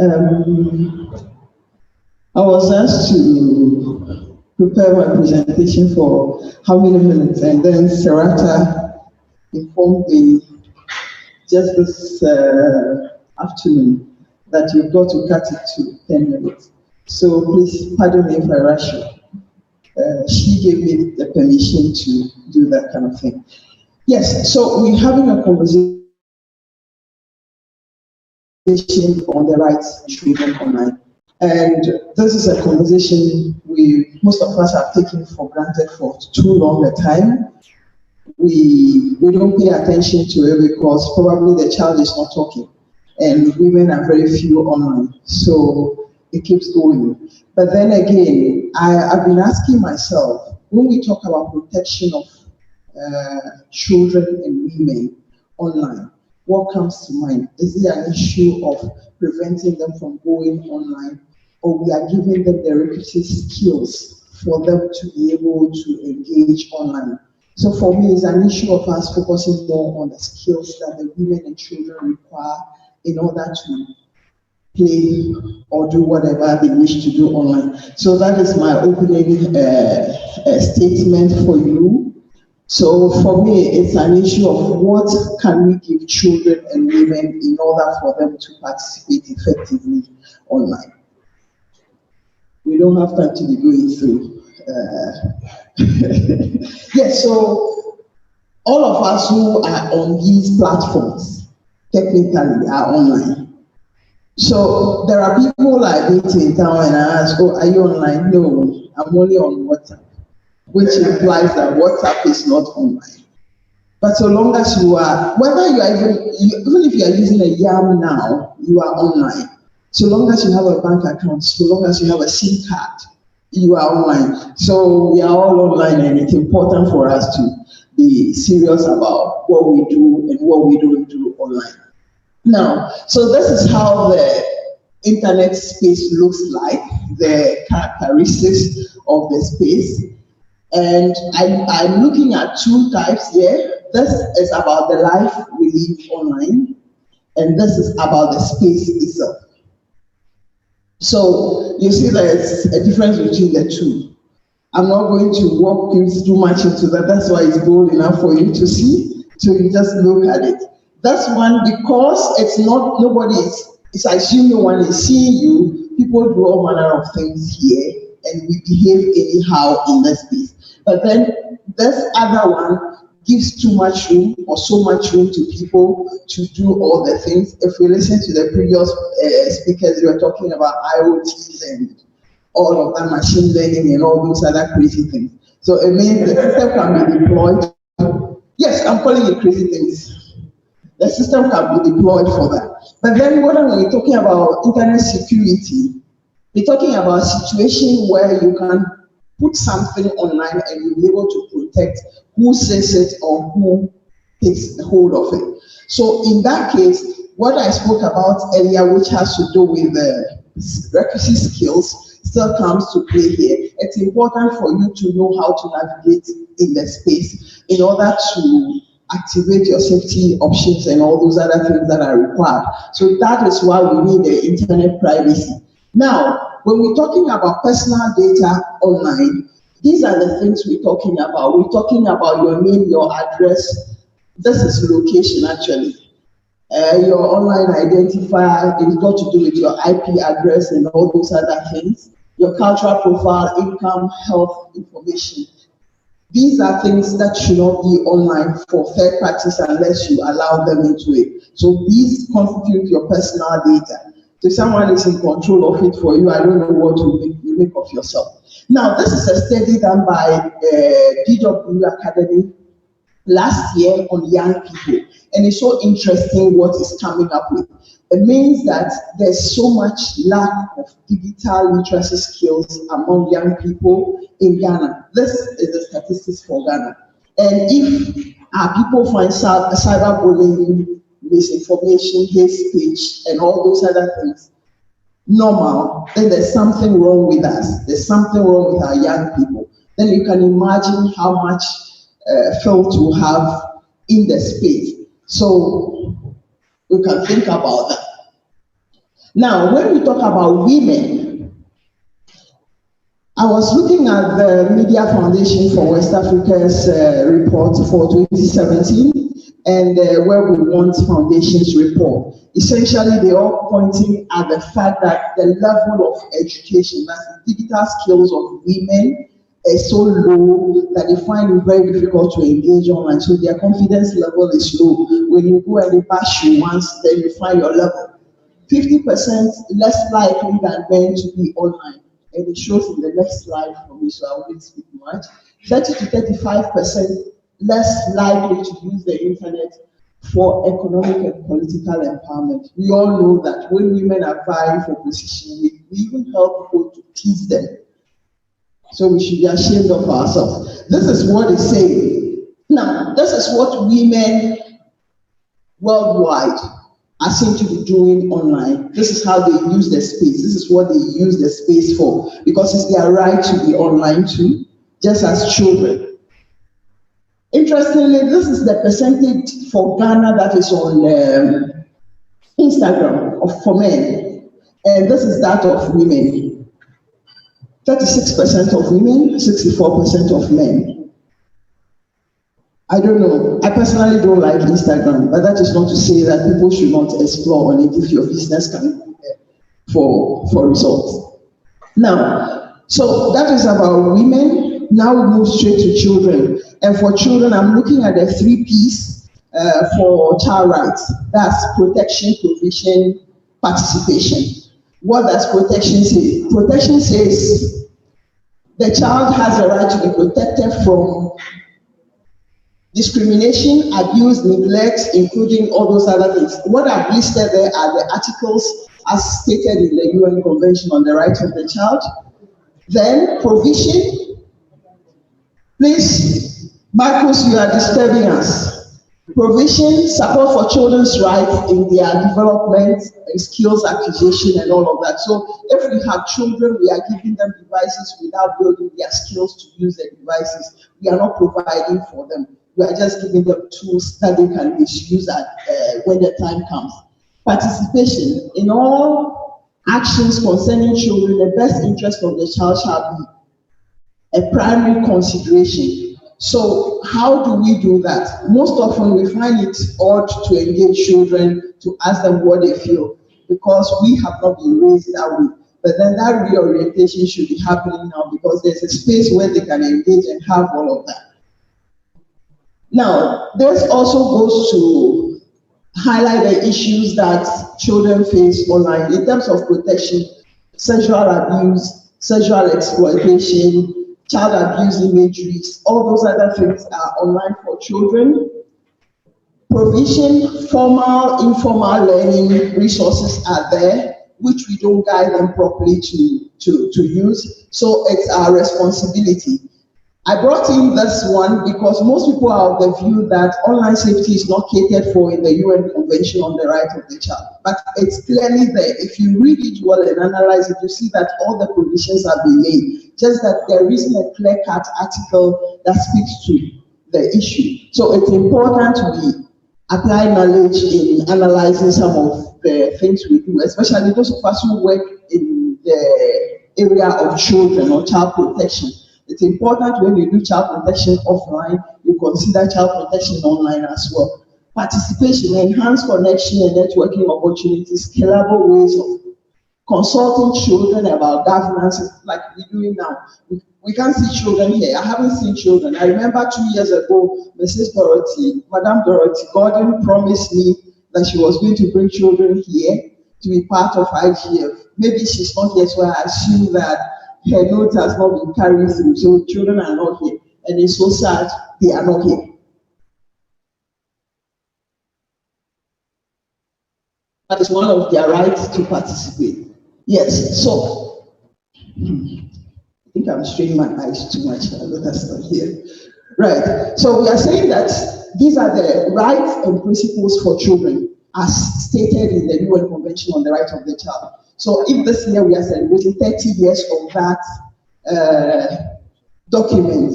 I was asked to prepare my presentation for how many minutes, and then Sarata informed me just this afternoon that you've got to cut it to 10 minutes. So please pardon me if I rush you. She gave me the permission to do that kind of thing. Yes, so we're having a conversation on the rights of children online. And this is a conversation most of us have taken for granted for too long a time. We don't pay attention to it because probably the child is not talking, and women are very few online, so it keeps going. But then again, I've been asking myself, when we talk about protection of children and women online, what comes to mind? Is it an issue of preventing them from going online, or we are giving them the requisite skills for them to be able to engage online? So for me, it's an issue of us focusing more on the skills that the women and children require in order to play or do whatever they wish to do online. So that is my opening statement for you. So for me, it's an issue of what can we give children and women in order for them to participate effectively online. We don't have time to be going through. Yes, so all of us who are on these platforms technically are online. So there are people like me in town and I ask, oh, are you online? No, I'm only on WhatsApp, which implies that WhatsApp is not online. But so long as you are, whether you are even if you are using a YAM now, you are online. So long as you have a bank account, so long as you have a SIM card, you are online. So we are all online, and it's important for us to be serious about what we do and what we don't do online. Now, so this is how the internet space looks like, the characteristics of the space. And I'm looking at two types here. This is about the life we live online, and this is about the space itself. So you see there's a difference between the two. I'm not going to walk you too much into that. That's why it's bold enough for you to see. So you just look at it. That's one, because it's not, nobody is, it's assuming no one is seeing you. People do all manner of things here, and we behave anyhow in that space. But then this other one gives too much room, or so much room, to people to do all the things. If we listen to the previous speakers, we were talking about IoTs and all of that, machine learning and all those other crazy things. So it means the system can be deployed. Yes, I'm calling it crazy things. The system can be deployed for that. But then when we're talking about internet security, we're talking about a situation where you can put something online and you'll be able to protect who says it or who takes hold of it. So in that case, what I spoke about earlier, which has to do with the requisite skills, still comes to play here. It's important for you to know how to navigate in the space in order to activate your safety options and all those other things that are required. So that is why we need the internet privacy. Now, when we're talking about personal data online, these are the things we're talking about. We're talking about your name, your address. This is location, actually. Your online identifier, it's got to do with your IP address and all those other things. Your cultural profile, income, health information. These are things that should not be online for third parties unless you allow them into it. So these constitute your personal data. So if someone is in control of it for you, I don't know what you make of yourself. Now, this is a study done by DW Academy last year on young people. And it's so interesting what is coming up with. It means that there's so much lack of digital literacy skills among young people in Ghana. This is the statistics for Ghana. And if our people find cyberbullying, misinformation, hate speech, and all those other things normal, then there's something wrong with us. There's something wrong with our young people. Then you can imagine how much filth we have in the space. So we can think about that. Now, when we talk about women, I was looking at the Media Foundation for West Africa's report for 2017 and Where We Want Foundation's report. Essentially, they're all pointing at the fact that the level of education, that's the digital skills of women, is so low that they find it very difficult to engage online. So their confidence level is low. When you go and they bash you once, then you find your level. 50% less likely than men to be online. And it shows in the next slide for me, so I won't speak much. 30 to 35% less likely to use the internet for economic and political empowerment. We all know that when women are vying for position, we even help people to tease them. So we should be ashamed of ourselves. This is what it's saying. Now, this is what women worldwide are seen to be doing online. This is how they use the space. This is what they use the space for, because it's their right to be online too, just as children. Interestingly, this is the percentage for Ghana that is on Instagram for men, and this is that of women. 36% of women, 64% of men. I don't know. I personally don't like Instagram, but that is not to say that people should not explore on it if your business can for results. Now, so that is about women. Now we move straight to children. And for children, I'm looking at the 3 P's for child rights. That's protection, provision, participation. What does protection say? Protection says the child has a right to be protected from discrimination, abuse, neglect, including all those other things. What I've listed there are the articles as stated in the UN Convention on the Rights of the Child. Then provision. Please, Marcus, you are disturbing us. Provision, support for children's rights in their development and skills acquisition and all of that. So if we have children, we are giving them devices without building their skills to use the devices. We are not providing for them. We are just giving them tools that they can misuse when the time comes. Participation in all actions concerning children, the best interest of the child shall be a primary consideration. So how do we do that? Most often we find it odd to engage children to ask them what they feel, because we have not been raised that way. But then that reorientation should be happening now, because there's a space where they can engage and have all of that. Now, this also goes to highlight the issues that children face online in terms of protection, sexual abuse, sexual exploitation, child abuse imageries, all those other things are online for children. Provision, formal, informal learning resources are there, which we don't guide them properly to use. So it's our responsibility. I brought in this one because most people are of the view that online safety is not catered for in the UN Convention on the Rights of the Child. But it's clearly there. If you read it well and analyze it, you see that all the provisions have been made. Just that there isn't a clear-cut article that speaks to the issue. So it's important we apply knowledge in analyzing some of the things we do, especially those of us who work in the area of children or child protection. It's important when you do child protection offline, you consider child protection online as well. Participation, enhanced connection and networking opportunities, scalable ways of consulting children about governance, like we're doing now. We can't see children here. I haven't seen children. I remember 2 years ago, Madame Dorothy Gordon promised me that she was going to bring children here to be part of IGF. Maybe she's not here, so I assume that her note has not been carried through, so children are not here. And it's so sad they are not here. That is one of their rights to participate. Yes, so I think I'm straining my eyes too much. I know that's not here. Right, so we are saying that these are the rights and principles for children as stated in the UN Convention on the Rights of the Child. So if this year we are celebrating 30 years of that document,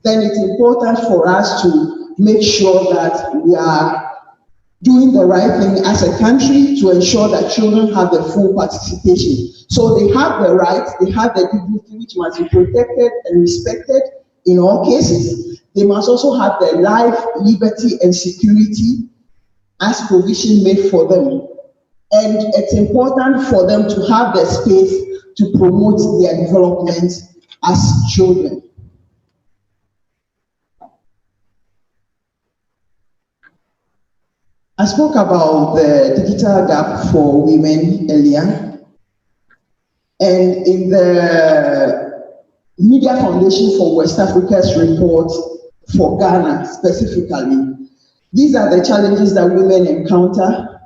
then it's important for us to make sure that we are doing the right thing as a country to ensure that children have the full participation. So they have the rights, they have the dignity which must be protected and respected in all cases. They must also have their life, liberty, and security as provision made for them. And it's important for them to have the space to promote their development as children. I spoke about the digital gap for women earlier. And in the Media Foundation for West Africa's report for Ghana specifically, these are the challenges that women encounter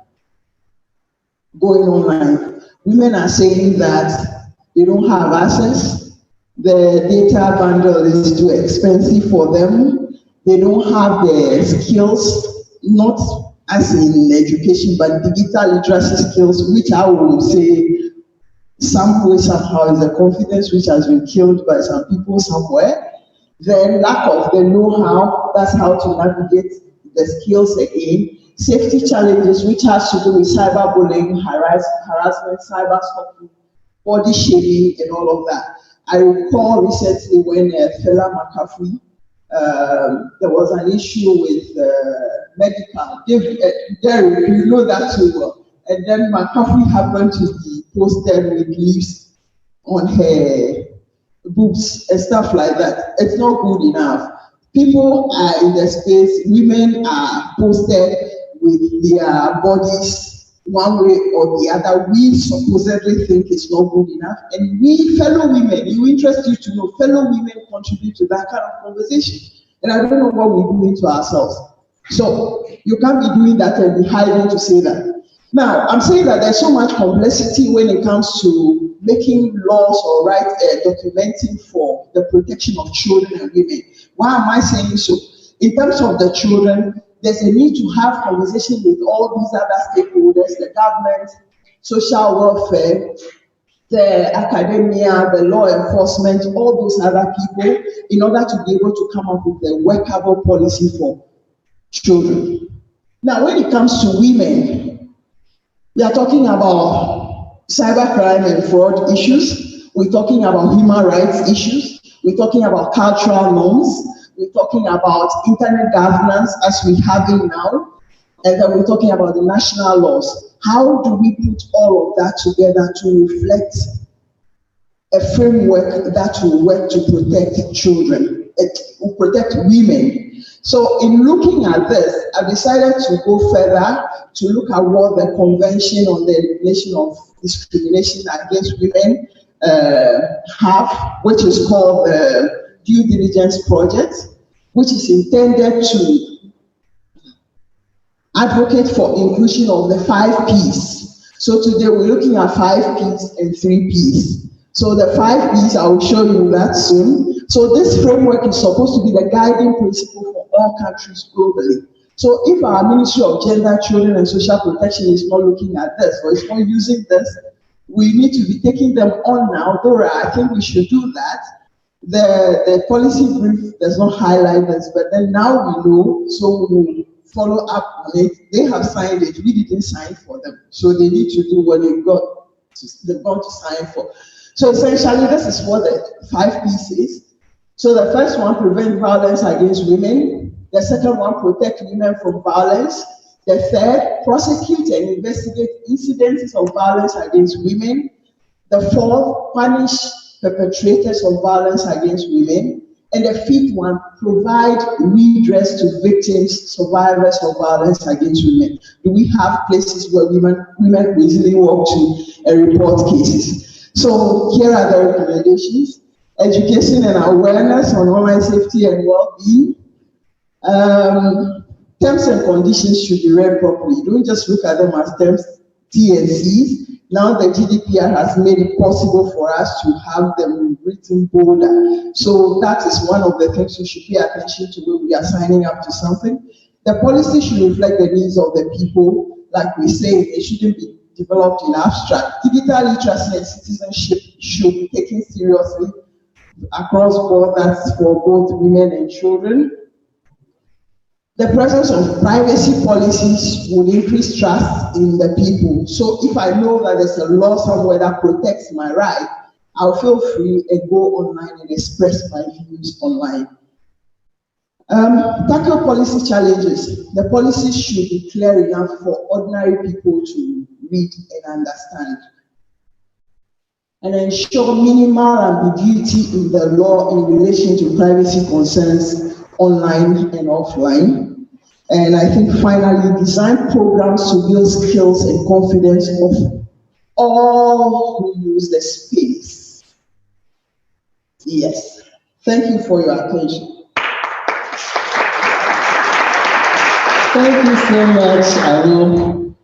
going online. Women are saying that they don't have access, the data bundle is too expensive for them, they don't have the skills, not as in education, but digital literacy skills, which I would say some way somehow is a confidence which has been killed by some people somewhere. Then lack of the know-how, that's how to navigate the skills again. Safety challenges, which has to do with cyberbullying, harassment, cyber stalking, body shaming, and all of that. I recall recently when Fela McCaffrey, there was an issue with medical. Derek, you know that too well. And then McCaffrey happened to be posted with leaves on her boobs and stuff like that. It's not good enough. People are in the space, women are posted with their bodies one way or the other. We supposedly think it's not good enough. And we, fellow women, it will interest you to know, fellow women contribute to that kind of conversation. And I don't know what we're doing to ourselves. So you can't be doing that and be hiding to say that. Now, I'm saying that there's so much complexity when it comes to making laws or documenting for the protection of children and women. Why am I saying so? In terms of the children, there's a need to have conversation with all these other stakeholders, the government, social welfare, the academia, the law enforcement, all those other people, in order to be able to come up with a workable policy for children. Now, when it comes to women, we are talking about cybercrime and fraud issues. We're talking about human rights issues. We're talking about cultural norms. We're talking about internet governance as we have it now. And then we're talking about the national laws. How do we put all of that together to reflect a framework that will work to protect children, to protect women? So in looking at this, I decided to go further to look at what the Convention on the Elimination of Discrimination Against Women have, which is called the Due Diligence Project, which is intended to advocate for inclusion of the 5 Ps. So today we're looking at 5 Ps and 3 Ps. So the 5 Ps, I will show you that soon. So this framework is supposed to be the guiding principle for all countries globally. So if our Ministry of Gender, Children and Social Protection is not looking at this, or is not using this, we need to be taking them on now. Dora, I think we should do that. The policy brief does not highlight this, but then now we know, so we will follow up on it. They have signed it, we didn't sign for them. So they need to do what they've got to sign for. So essentially, this is what the 5 Ps is. So the first one, prevent violence against women. The second one, protect women from violence. The third, prosecute and investigate incidences of violence against women. The fourth, punish perpetrators of violence against women. And the fifth one, provide redress to victims, survivors of violence against women. Do we have places where women easily walk to and report cases? So here are the recommendations. Education and awareness on online safety and well-being. Terms and conditions should be read properly. Don't just look at them as terms, T and Cs. Now the GDPR has made it possible for us to have them written bolder. So that is one of the things we should pay attention to when we are signing up to something. The policy should reflect the needs of the people. Like we say, it shouldn't be developed in abstract. Digital literacy and citizenship should be taken seriously across borders for both women and children. The presence of privacy policies would increase trust in the people. So if I know that there's a law somewhere that protects my right, I'll feel free and go online and express my views online. Tackle policy challenges. The policies should be clear enough for ordinary people to read and understand. And ensure minimal ambiguity in the law in relation to privacy concerns online and offline. And I think finally, design programs to build skills and confidence of all who use the space. Yes. Thank you for your attention. Thank you so much, Aidam,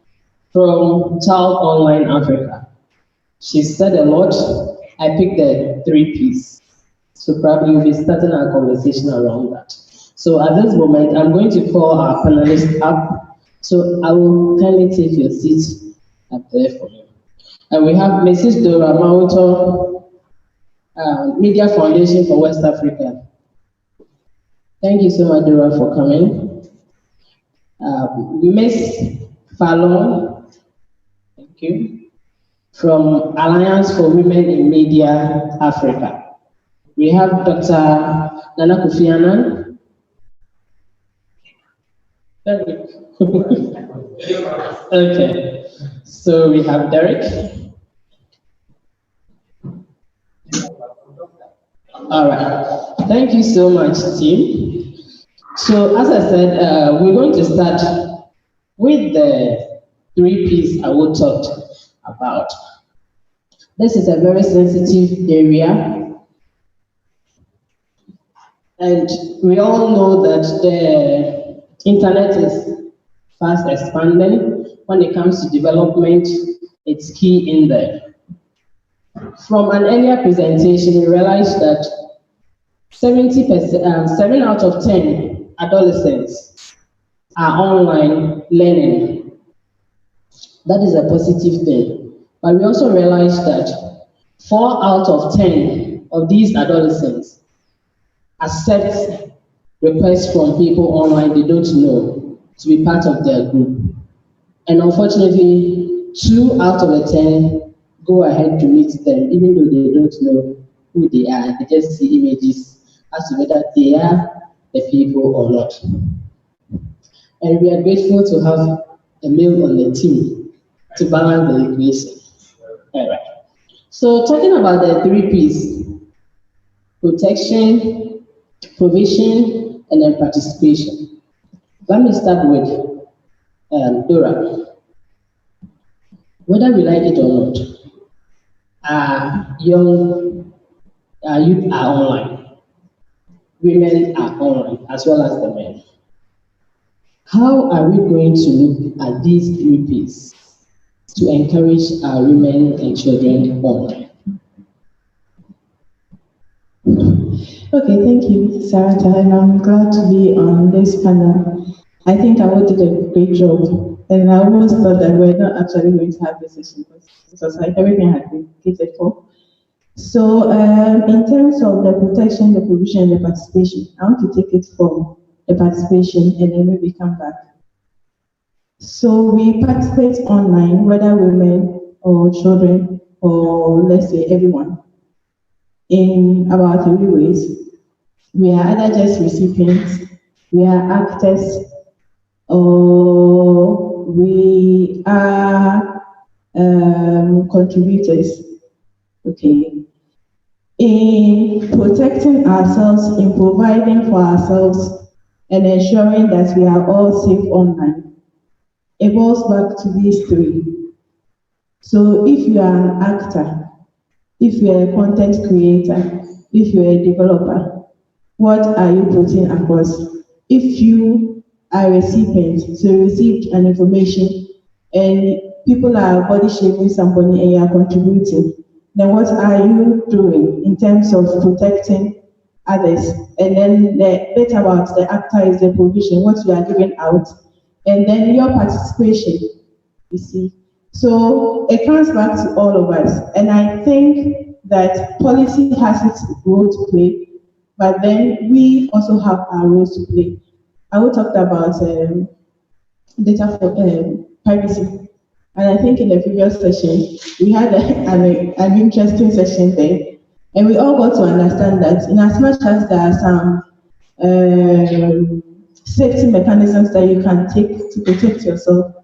from Child Online Africa. She said a lot. I picked the 3 Ps. So probably we'll be starting our conversation around that. So at this moment, I'm going to call our panelists up. So I will kindly take your seat up there for me. And we have Mrs. Dora Mawutor, Media Foundation for West Africa. Thank you so much, Dora, for coming. Miss Faalong, thank you, from Alliance for Women in Media Africa. We have Dr. Nana Kofi Annan. Okay, so we have Derek. All right, thank you so much, team. So as I said, we're going to start with the 3 Ps I will talk about. This is a very sensitive area, and we all know that the internet is fast expanding. When it comes to development, it's key in there. From an earlier presentation, we realized that 7 out of 10 adolescents are online learning. That is a positive thing. But we also realized that 4 out of 10 of these adolescents accept requests from people online they don't know to be part of their group. And unfortunately, 2 out of the 10 go ahead to meet them, even though they don't know who they are. They just see images as to whether they are the people or not. And we are grateful to have a male on the team to balance the equation. All right. So talking about the 3 Ps, protection, provision, and then participation. Let me start with Dora. Whether we like it or not, our youth are online. Women are online, as well as the men. How are we going to look at these 3 Ps to encourage our women and children online? Okay, thank you, Sarata, and I'm glad to be on this panel. I think Awo did a great job, and I almost thought that we're not actually going to have this session because it was like everything had been catered for. So, in terms of the protection, the provision, and the participation, I want to take it from the participation and then maybe come back. So, we participate online, whether women or children or let's say everyone, in about 3 ways. We are either just recipients, we are actors, or we are contributors. Okay. In protecting ourselves, in providing for ourselves, and ensuring that we are all safe online, it goes back to these 3. So if you are an actor, if you are a content creator, if you are a developer, what are you putting across? If you are a recipient, so you received an information and people are body shaming somebody and you are contributing, then what are you doing in terms of protecting others? And then the bit about the actor is the provision, what you are giving out, and then your participation, you see. So it comes back to all of us. And I think that policy has its role to play, but then we also have our roles to play. Awo talked about data for privacy. And I think in the previous session, we had an interesting session there. And we all got to understand that in as much as there are some safety mechanisms that you can take to protect yourself,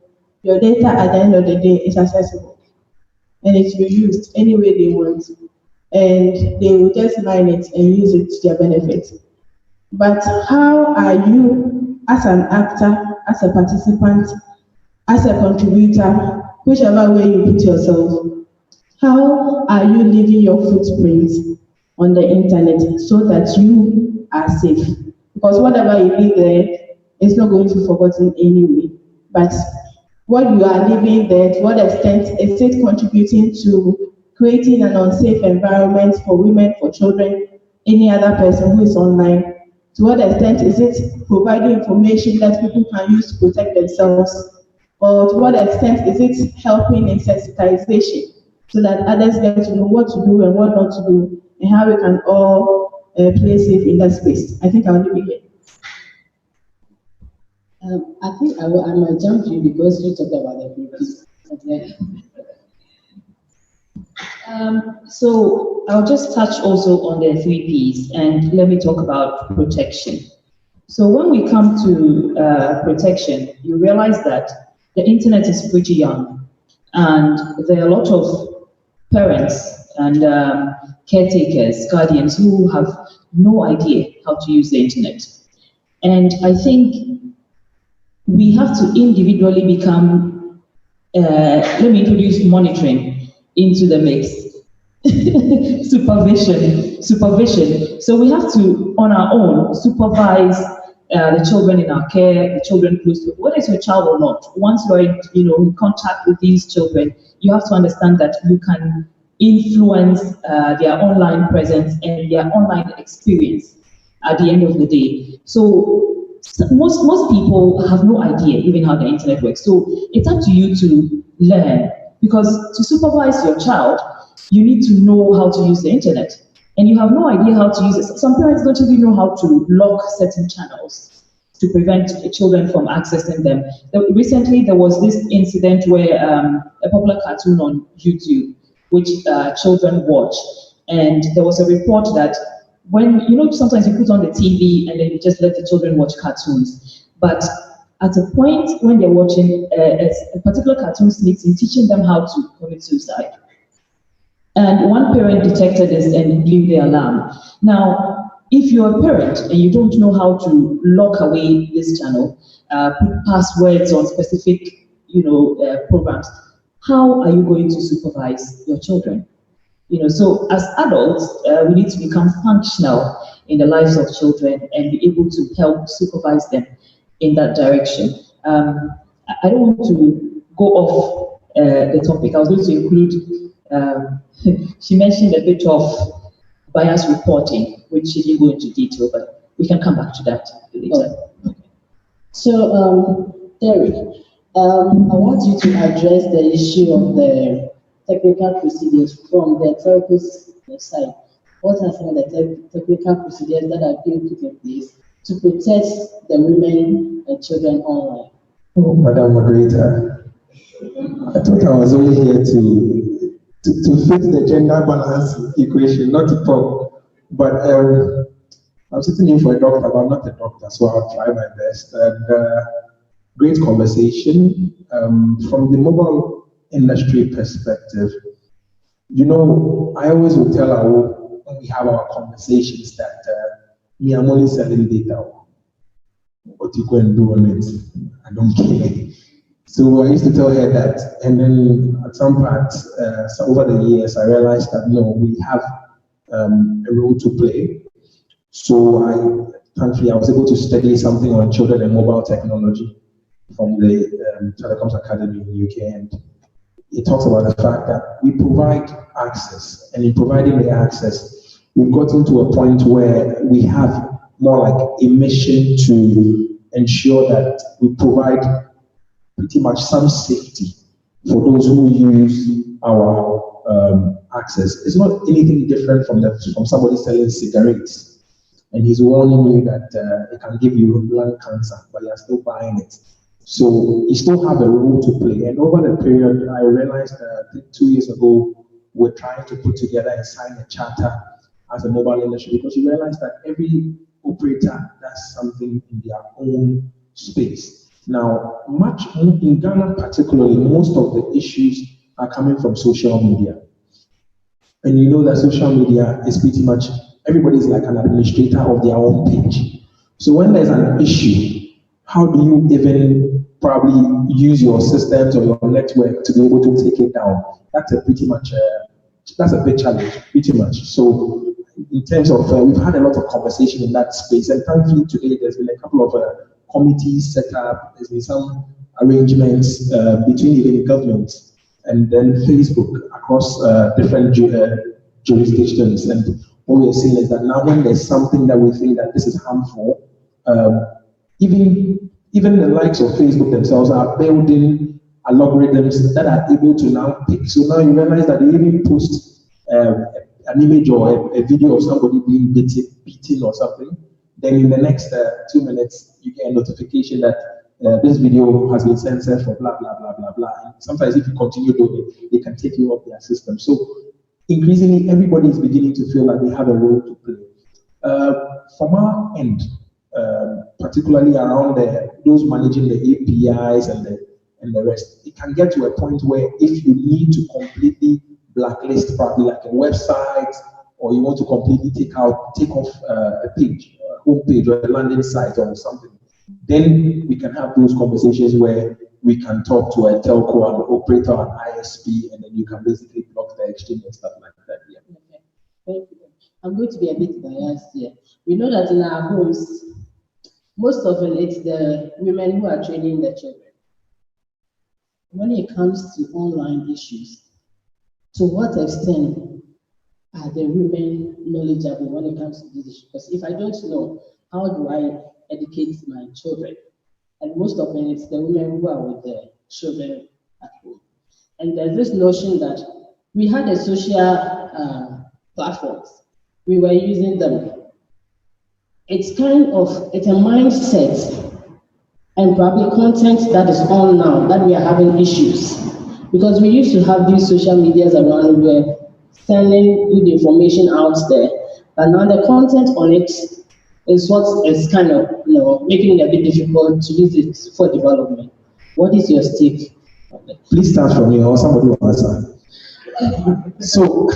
your data at the end of the day is accessible. And it's used any way they want. And they will just mine it and use it to their benefit. But how are you, as an actor, as a participant, as a contributor, whichever way you put yourself, how are you leaving your footprint on the internet so that you are safe? Because whatever you leave there is not going to be forgotten anyway. But what you are leaving there, to what extent is it contributing to creating an unsafe environment for women, for children, any other person who is online? To what extent is it providing information that people can use to protect themselves? Or to what extent is it helping in sensitization so that others get to know what to do and what not to do and how we can all play safe in that space? I think I'll leave it here. I think I might jump you because you talked about the previous. So I'll just touch also on the 3 Ps and let me talk about protection. So when we come to protection, you realize that the internet is pretty young and there are a lot of parents and caretakers, guardians who have no idea how to use the internet. And I think we have to individually become, let me introduce monitoring into the mix. Supervision. So we have to, on our own, supervise the children in our care, the children close to, whether it's your child or not. Once you're in contact with these children, you have to understand that you can influence their online presence and their online experience at the end of the day. So most people have no idea even how the internet works. So it's up to you to learn, because to supervise your child, you need to know how to use the internet. And you have no idea how to use it. Some parents don't even know how to lock certain channels to prevent children from accessing them. Recently, there was this incident where a popular cartoon on YouTube, which children watch, and there was a report that when, sometimes you put on the TV and then you just let the children watch cartoons. But at a point when they're watching a particular cartoon sneaks in, teaching them how to commit suicide. And one parent detected this and blew the alarm. Now, if you're a parent and you don't know how to lock away this channel, put passwords on specific, programs, how are you going to supervise your children? So as adults, we need to become functional in the lives of children and be able to help supervise them in that direction. I don't want to go off the topic. I was going to include, she mentioned a bit of bias reporting, which she didn't go into detail, but we can come back to that later. Okay. So, Derek, I want you to address the issue of the technical procedures from the therapist side. What are some of the technical procedures that are being put in place to protect the women and children online? Oh, Madam Moderator, I thought I was only here to fix the gender balance equation, not to talk. But I'm sitting in for a doctor, but I'm not a doctor, so I'll try my best. And great conversation. From the mobile industry perspective, I always will tell our, when we have our conversations, that me, I'm only selling data. What you go and do on it, I don't care. So I used to tell her that, and then at some part, over the years, I realized that no, we have a role to play. So thankfully, I was able to study something on children and mobile technology from the Telecoms Academy in the UK, and it talks about the fact that we provide access, and in providing the access, we've gotten to a point where we have more like a mission to ensure that we provide pretty much some safety for those who use our access. It's not anything different from somebody selling cigarettes and he's warning you that it can give you lung cancer, but you're still buying it. So you still have a role to play. And over the period, I realized that 2 years ago, we're trying to put together and sign a charter as a mobile industry, because you realize that every operator does something in their own space. Now, much in Ghana particularly, most of the issues are coming from social media. And you know that social media is pretty much, everybody's like an administrator of their own page. So when there's an issue, how do you even probably use your systems or your network to be able to take it down? That's a pretty much, that's a big challenge, pretty much. So in terms of, we've had a lot of conversation in that space, and thankfully today there's been a couple of committees set up, there's been some arrangements between even government and then Facebook across different jurisdictions. And what we're seeing is that now when there's something that we think that this is harmful, even the likes of Facebook themselves are building algorithms that are able to now pick. So now you realize that they even post an image or a video of somebody being beaten or something. Then in the next 2 minutes, you get a notification that this video has been censored for blah, blah, blah, blah, blah. And sometimes if you continue doing it, they can take you off their system. So increasingly, everybody is beginning to feel like they have a role to play. From our end, particularly around those managing the APIs and the rest, it can get to a point where if you need to completely blacklist probably like a website, or you want to completely take off a page, a homepage or a landing site or something, then we can have those conversations where we can talk to a telco and operator and ISP, and then you can basically block the exchange and stuff like that. Yeah. Okay. Thank you. I'm going to be a bit biased here. We know that in our homes, most often it's the women who are training the children. When it comes to online issues, to what extent are the women knowledgeable when it comes to this issue? Because if I don't know, how do I educate my children? And most often it's the women who are with the children at home. And there's this notion that we had a social platforms. We were using them. It's a mindset and probably content that is on now that we are having issues. Because we used to have these social medias around, we were sending good information out there, but now the content on it is what is kind of making it a bit difficult to use it for development. What is your take on it? Please start from you, or somebody will answer. So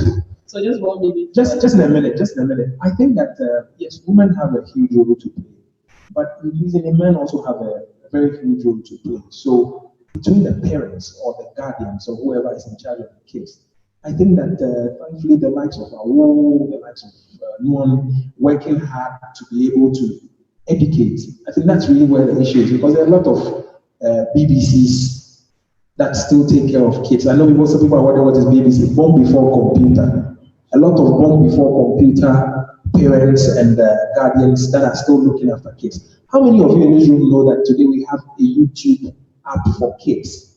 just 1 minute. Just in a minute. I think that yes, women have a huge role to play, but increasingly men also have a very huge role to play. So between the parents or the guardians or whoever is in charge of the kids, I think that thankfully the likes of Mawutor, the likes of Nuong, working hard to be able to educate. I think that's really where the issue is, because there are a lot of BBCs that still take care of kids. I know some people are wondering what is BBC, born before computer. A lot of born before computer parents and guardians that are still looking after kids. How many of you in this room know that today we have a YouTube app for kids?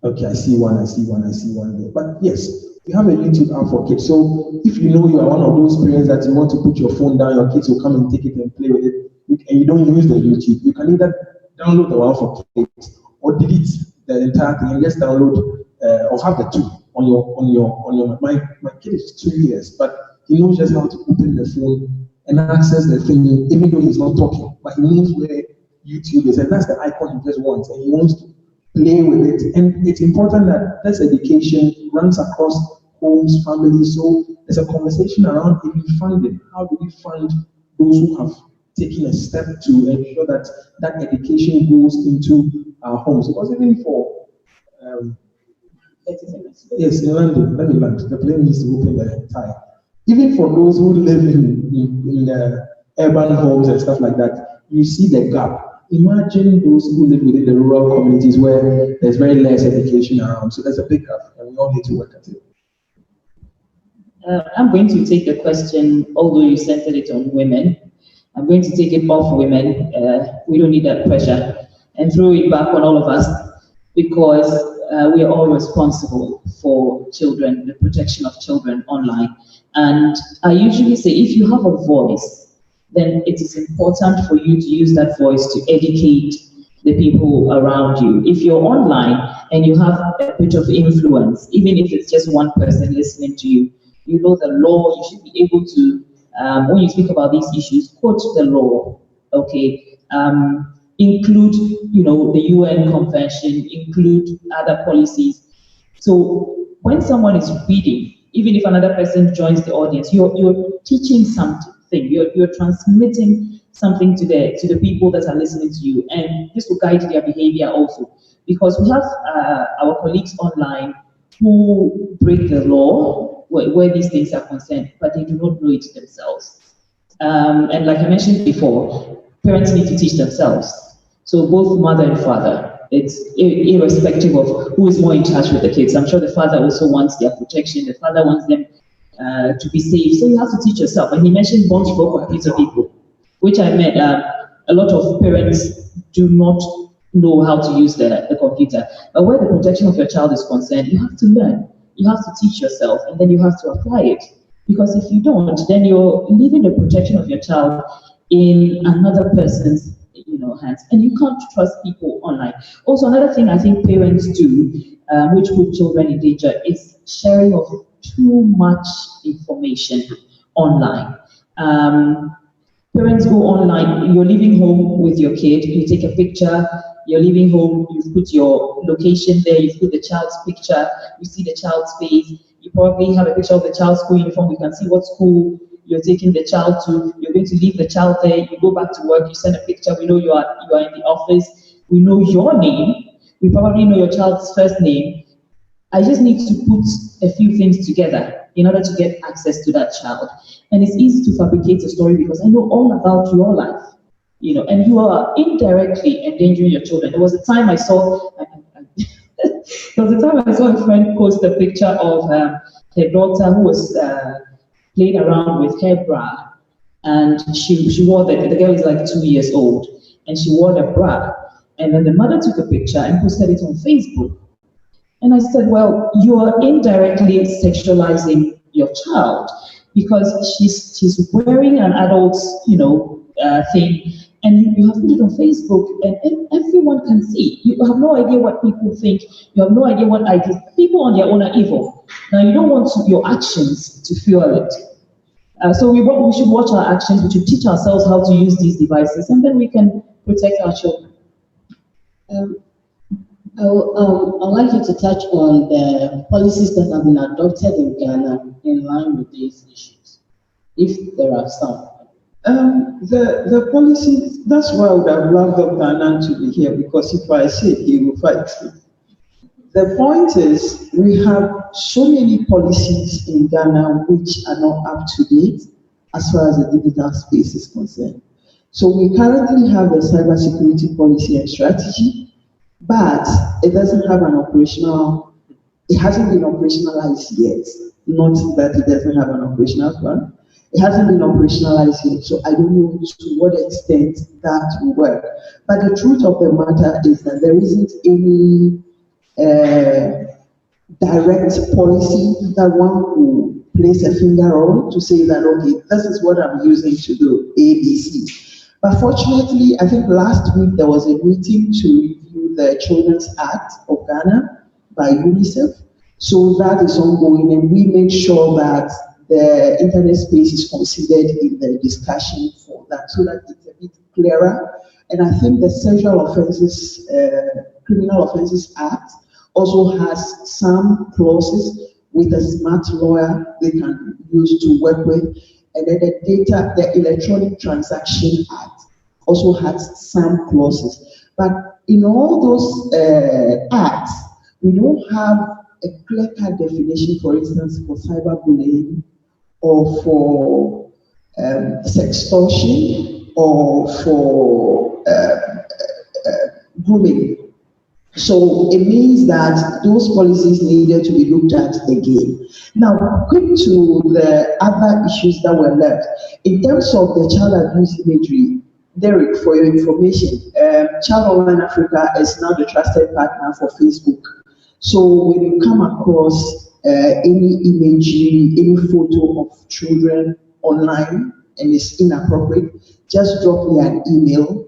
Okay, I see one there. But yes, we have a YouTube app for kids. So if you know you are one of those parents that you want to put your phone down, your kids will come and take it and play with it, and you don't use the YouTube, you can either download the one for kids or delete the entire thing and just download or have the two on your. My kid is 2 years, but he knows just how to open the phone and access the thing, even though he's not talking, but he knows where YouTube is, and that's the icon he just wants, and he wants to play with it. And it's important that this education runs across homes, families. So there's a conversation around even funding. How do we fund those who have taken a step to ensure that that education goes into our homes? Because even for yes, landing, let me land. The plane needs to open the tire. Even for those who live in urban homes and stuff like that, you see the gap. Imagine those who live within the rural communities where there's very less education around. So there's a big gap, and we all need to work at it. I'm going to take the question, although you centered it on women. I'm going to take it off women. We don't need that pressure, and throw it back on all of us, because we are all responsible for children, the protection of children online. And I usually say, if you have a voice, then it is important for you to use that voice to educate the people around you. If you're online and you have a bit of influence, even if it's just one person listening to you, you know the law, you should be able to, when you speak about these issues, quote the law, okay? Include, the UN Convention, include other policies. So when someone is reading, even if another person joins the audience, you're teaching something, you're transmitting something to the people that are listening to you, and this will guide their behavior also. Because we have our colleagues online who break the law where these things are concerned, but they do not know it themselves. And like I mentioned before, parents need to teach themselves. So both mother and father, it's irrespective of who is more in touch with the kids. I'm sure the father also wants their protection. The father wants them to be safe. So you have to teach yourself. And he mentioned bonds for computer people, which I meant a lot of parents do not know how to use the computer. But where the protection of your child is concerned, you have to learn. You have to teach yourself, and then you have to apply it. Because if you don't, then you're leaving the protection of your child in another person's hands, and you can't trust people online. Also, another thing I think parents do, which put children in danger, is sharing of too much information online. Parents go online, you're leaving home with your kid, you take a picture, you're leaving home, you've put your location there, you've put the child's picture, you see the child's face, you probably have a picture of the child's school uniform, you can see what school you're taking the child to, you're going to leave the child there, you go back to work, you send a picture, we know you are in the office, we know your name, we probably know your child's first name. I just need to put a few things together in order to get access to that child. And it's easy to fabricate a story because I know all about your life, and you are indirectly endangering your children. There was a time I saw, a friend post a picture of her daughter who was playing around with her bra, and she wore the girl is like 2 years old, and she wore the bra, and then the mother took a picture and posted it on Facebook. And I said, well, you are indirectly sexualizing your child because she's wearing an adult, thing, and you have put it on Facebook, and everyone can see. You have no idea what people think. You have no idea what ideas. People on their own are evil. Now, you don't want your actions to fuel it. So we should watch our actions. We should teach ourselves how to use these devices, and then we can protect our children. I'd like you to touch on the policies that have been adopted in Ghana in line with these issues, if there are some. The policies, that's why I would have loved Dr. Anand to be here, because if I say it, he will fight me. The point is, we have so many policies in Ghana which are not up to date as far as the digital space is concerned. So we currently have a cybersecurity policy and strategy, but it doesn't have it hasn't been operationalized yet. Not that it doesn't have an operational plan. It hasn't been operationalized yet, so I don't know to what extent that will work. But the truth of the matter is that there isn't any direct policy that one will place a finger on to say that, okay, this is what I'm using to do ABC. But fortunately, I think last week there was a meeting to review the Children's Act of Ghana by UNICEF. So that is ongoing, and we made sure that the internet space is considered in the discussion for that, so that it's a bit clearer. And I think the Sexual Offences, Criminal Offences Act also has some clauses with a smart lawyer they can use to work with. And then the Electronic Transaction Act also has some clauses. But in all those acts, we don't have a clear-cut definition, for instance, for cyberbullying or for sextortion or for grooming. So it means that those policies needed to be looked at again. Now, quick to the other issues that were left. In terms of the child abuse imagery, Derek, for your information, Child Online Africa is now the trusted partner for Facebook. So when you come across any imagery, any photo of children online and it's inappropriate, just drop me an email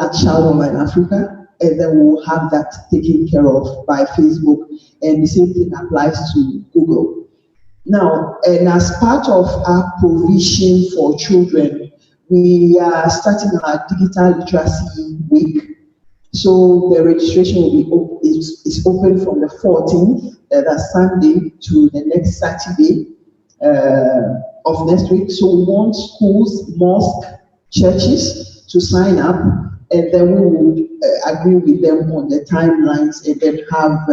at Child Online Africa, and then we'll have that taken care of by Facebook. And the same thing applies to Google. Now, and as part of our provision for children, we are starting our digital literacy week. So the registration will be is open from the 14th, that's Sunday, to the next Saturday of next week. So we want schools, mosques, churches to sign up, and then we will agree with them on the timelines and then have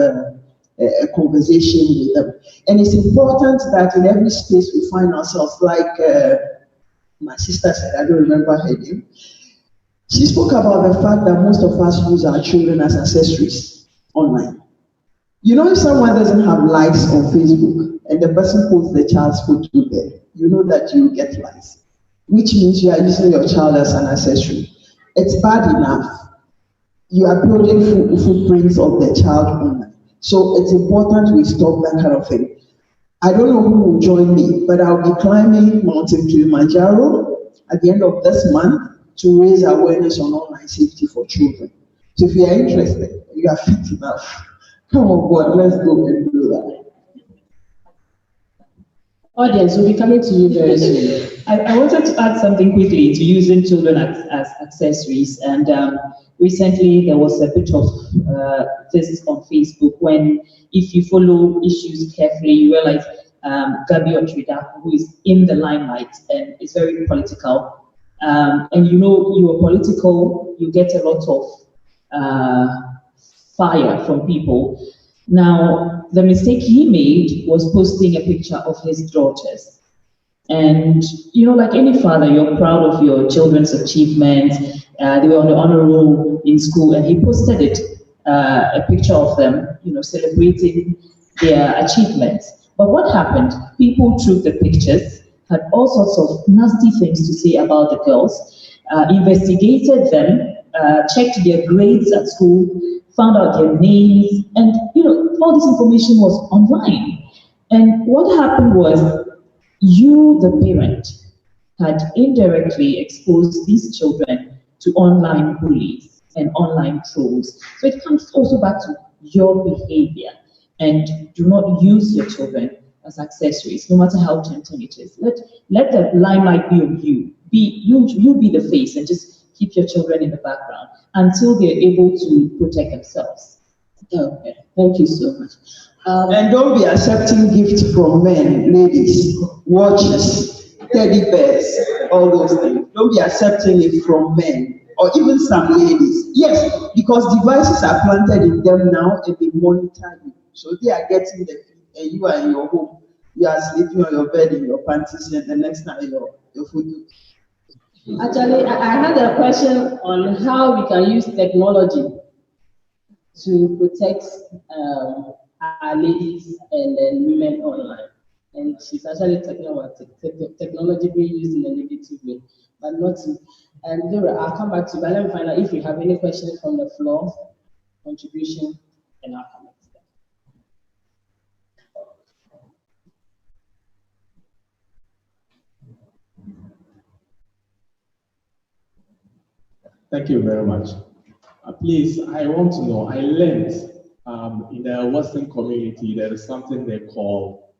a conversation with them. And it's important that in every space we find ourselves, like my sister said, I don't remember her name. She spoke about the fact that most of us use our children as accessories online. You know, if someone doesn't have likes on Facebook and the person posts the child's photo there, you know that you get likes, which means you are using your child as an accessory. It's bad enough. You are building footprints of the child online. So it's important we stop that kind of thing. I don't know who will join me, but I'll be climbing Mountain Kilimanjaro at the end of this month to raise awareness on online safety for children. So if you are interested, you are fit enough, come on board, let's go and do that. Audience, will be coming to you very soon. I wanted to add something quickly to using children as accessories. And recently there was a bit of this on Facebook when, if you follow issues carefully, you realize Gabi Otrida, who is in the limelight and is very political. And you know, you are political, you get a lot of fire from people. Now, the mistake he made was posting a picture of his daughters. And, you know, like any father, you're proud of your children's achievements. They were on the honor roll in school, and he posted it, a picture of them, you know, celebrating their achievements. But what happened? People took the pictures, had all sorts of nasty things to say about the girls, investigated them, checked their grades at school, found out their names, and you know, all this information was online. And what happened was, you, the parent, had indirectly exposed these children to online bullies and online trolls. So it comes also back to your behavior, and do not use your children as accessories, no matter how tempting it is. Let the limelight be on you. You be the face, and just keep your children in the background until they're able to protect themselves. Okay, thank you so much. And don't be accepting gifts from men, ladies, watches, teddy bears, all those things. Don't be accepting it from men, or even some ladies. Yes, because devices are planted in them now and they monitor you. So they are getting the feed, and you are in your home. You are sleeping on your bed in your panties, and the next time your food. Actually, I had a question on how we can use technology to protect our ladies and then women online. And she's actually talking about technology being used in a negative way, but not to. And Dora, I'll come back to you, but let me find out if you have any questions from the floor, contribution, and I'll come back to that. Thank you very much. Please, I want to know, I learned in the Western community there is something they call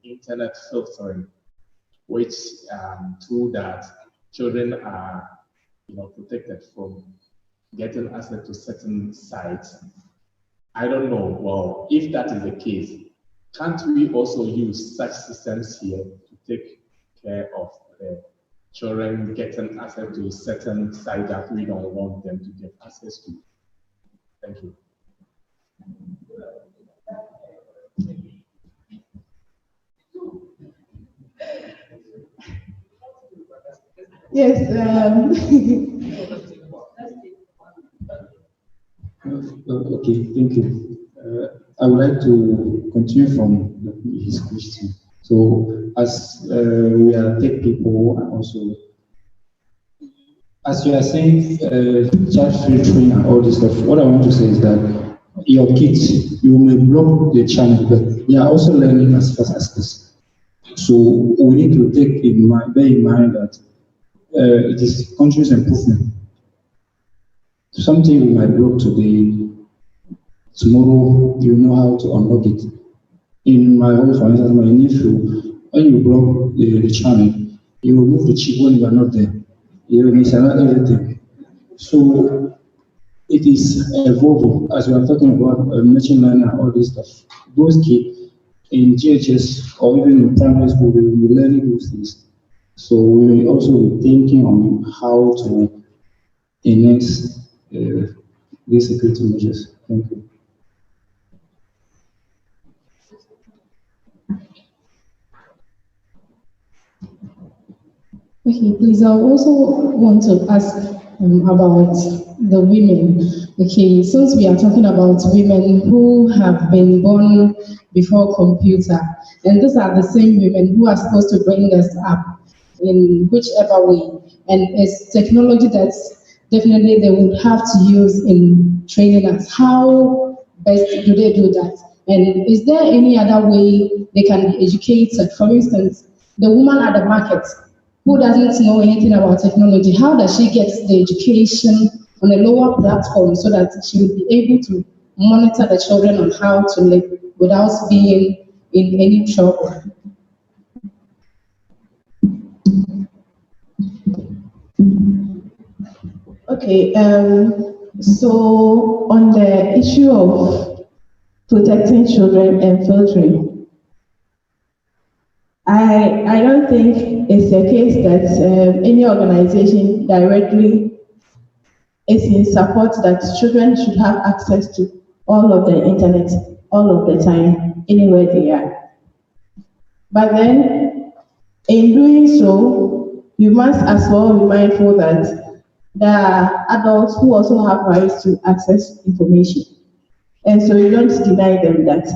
internet filtering, which through that children are protected from getting access to certain sites. I don't know, well, if that is the case, can't we also use such systems here to take care of the children getting access to certain sites that we don't want them to get access to? Thank you. Yes. Okay, thank you. I would like to continue from his question. So, as we are tech people, and also, as you are saying, child filtering and all this stuff, what I want to say is that your kids, you may block the channel, but they are also learning as fast as this. So we need to bear in mind that it is continuous improvement. Something you might block today, tomorrow you know how to unlock it. In my home, for instance, my nephew, when you block the channel, you remove the chip when you are not there. You misallow everything. So it is evolving as we are talking about machine learning and all this stuff. Those kids in GHS or even in primary school, they will be learning those things. So we will also be thinking on how to enhance these security measures. Thank you. Okay, please, I also want to ask about the women. Okay, since we are talking about women who have been born before computer, and these are the same women who are supposed to bring us up in whichever way, and it's technology that's definitely they would have to use in training us. How best do they do that? And is there any other way they can be educated? For instance, the woman at the market who doesn't know anything about technology, how does she get the education on a lower platform so that she will be able to monitor the children on how to live without being in any trouble? Okay, so on the issue of protecting children and filtering, I don't think it's a case that any organization directly is in support that children should have access to all of the internet all of the time, anywhere they are. But then, in doing so, you must as well be mindful that there are adults who also have rights to access information. And so you don't deny them that.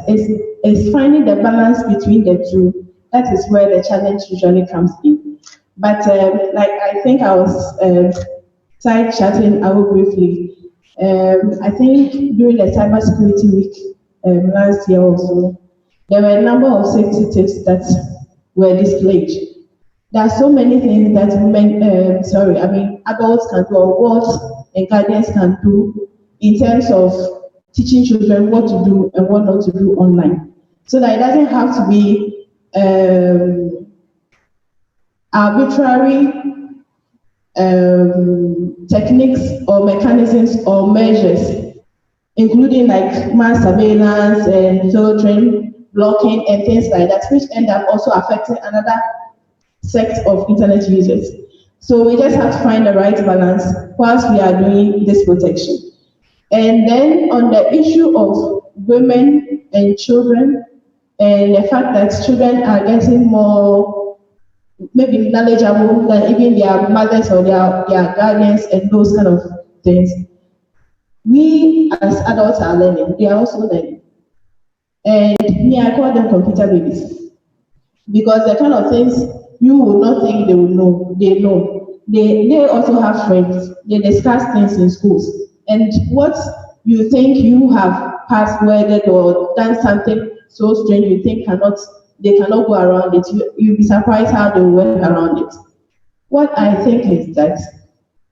It's finding the balance between the two. That is where the challenge usually comes in. But like I think I was side chatting out briefly. I think during the cybersecurity week last year also, there were a number of safety tips that were displayed. There are so many things that adults can do or what and guardians can do in terms of teaching children what to do and what not to do online. So that it doesn't have to be arbitrary techniques or mechanisms or measures, including like mass surveillance and filtering, blocking, and things like that, which end up also affecting another sect of internet users. So we just have to find the right balance whilst we are doing this protection. And then on the issue of women and children, and the fact that children are getting more maybe knowledgeable than even their mothers or their guardians and those kind of things. We as adults are learning, they are also learning. And me, I call them computer babies. Because the kind of things you would not think they will know, they know. They also have friends, they discuss things in schools. And what you think you have passworded or done something so strange you think they cannot go around it, you'll be surprised how they work around it. What I think is that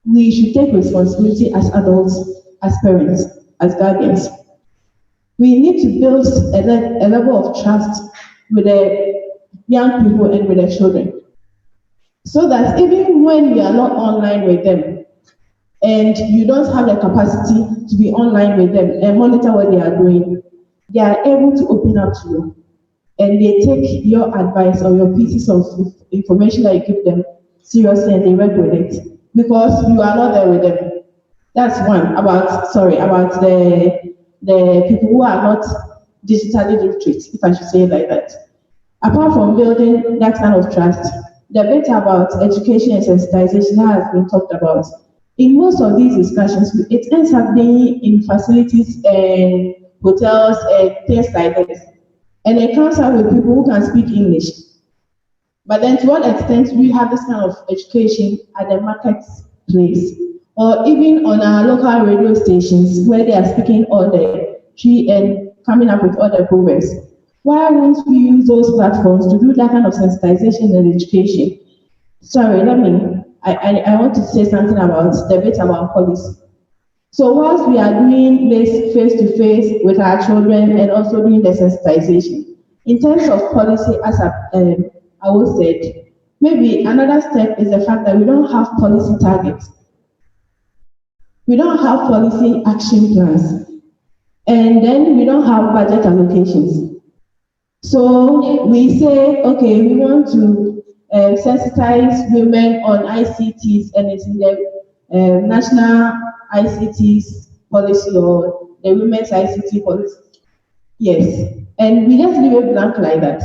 we should take responsibility as adults, as parents, as guardians. We need to build a level of trust with the young people and with the children. So that even when you are not online with them, and you don't have the capacity to be online with them and monitor what they are doing, they are able to open up to you. And they take your advice or your pieces of information that you give them seriously and they work with it. Because you are not there with them. That's one, about the people who are not digitally literate, if I should say it like that. Apart from building that kind of trust, the bit about education and sensitization that has been talked about, in most of these discussions, it ends up being in facilities and hotels and things like this. And it comes out with people who can speak English. But then to what extent do we have this kind of education at the marketplace? Or even on our local radio stations where they are speaking all the tree and coming up with other proverbs. Why won't we use those platforms to do that kind of sensitization and education? Sorry, I want to say something about the bit about policy. So whilst we are doing this face-to-face with our children and also doing the sensitization, in terms of policy, as I was said, maybe another step is the fact that we don't have policy targets. We don't have policy action plans. And then we don't have budget allocations. So we say, okay, we want to sensitize women on ICTs, and it's in the national ICTs policy or the women's ICT policy. Yes. And we just leave it blank like that.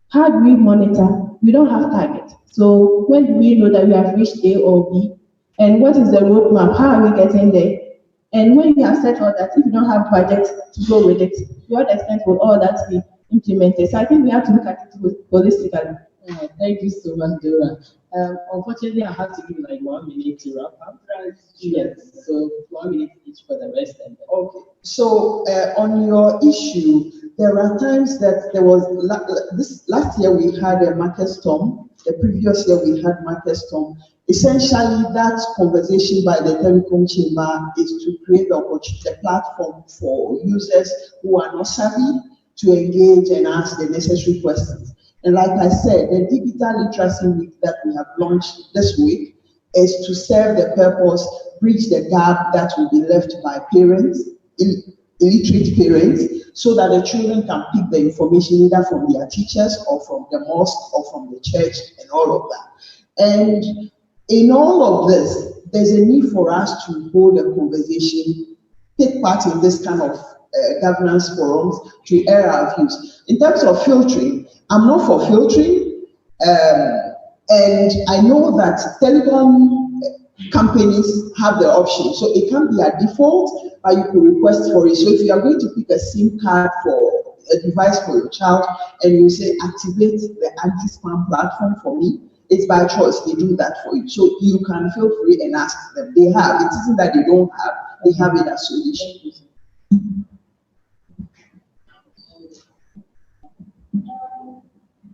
How do we monitor? We don't have targets. So when do we know that we have reached A or B? And what is the roadmap? How are we getting there? And when you have said all that, if you don't have budget to go with it, to what extent will all that be implemented? So I think we have to look at it holistically. Thank you so much, Dora. Unfortunately, I have to give like 1 minute to wrap up. Yes, so 1 minute each for the rest. And Okay. So on your issue, there are times that there was this last year we had a market storm. The previous year we had market storm. Essentially, that conversation by the telecom chamber is to create the platform for users who are not savvy to engage and ask the necessary questions. And like I said, the digital literacy week that we have launched this week is to serve the purpose, bridge the gap that will be left by parents, illiterate parents, so that the children can pick the information either from their teachers or from the mosque or from the church and all of that. And in all of this, there's a need for us to hold a conversation, take part in this kind of governance forums to air our views. In terms of filtering, I'm not for filtering, and I know that telecom companies have the option, so it can be a default, but you could request for it. So if you are going to pick a SIM card for a device for your child, and you say activate the anti-spam platform for me, it's by choice. They do that for you, so you can feel free and ask them. They have it. Isn't that they don't have? They have it as solution.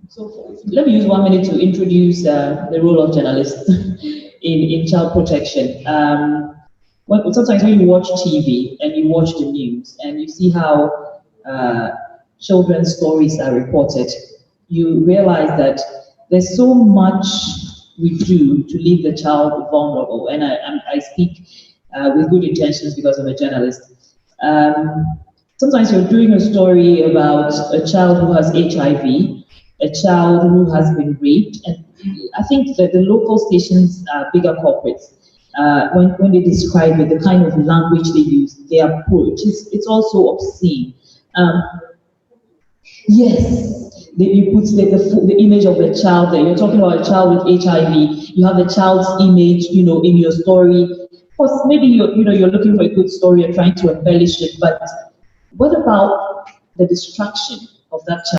So let me use 1 minute to introduce the role of journalists in child protection. Sometimes when you watch TV and you watch the news and you see how children's stories are reported, you realize that there's so much we do to leave the child vulnerable. And I speak with good intentions because I'm a journalist. Sometimes you're doing a story about a child who has HIV, a child who has been raped, and I think that the local stations, bigger corporates, when they describe it, the kind of language they use, their approach, it's also obscene. Yes. Then you put the image of the child there. You're talking about a child with HIV. You have the child's image, in your story. Of course, maybe you're looking for a good story. You're trying to embellish it, but what about the destruction of that child?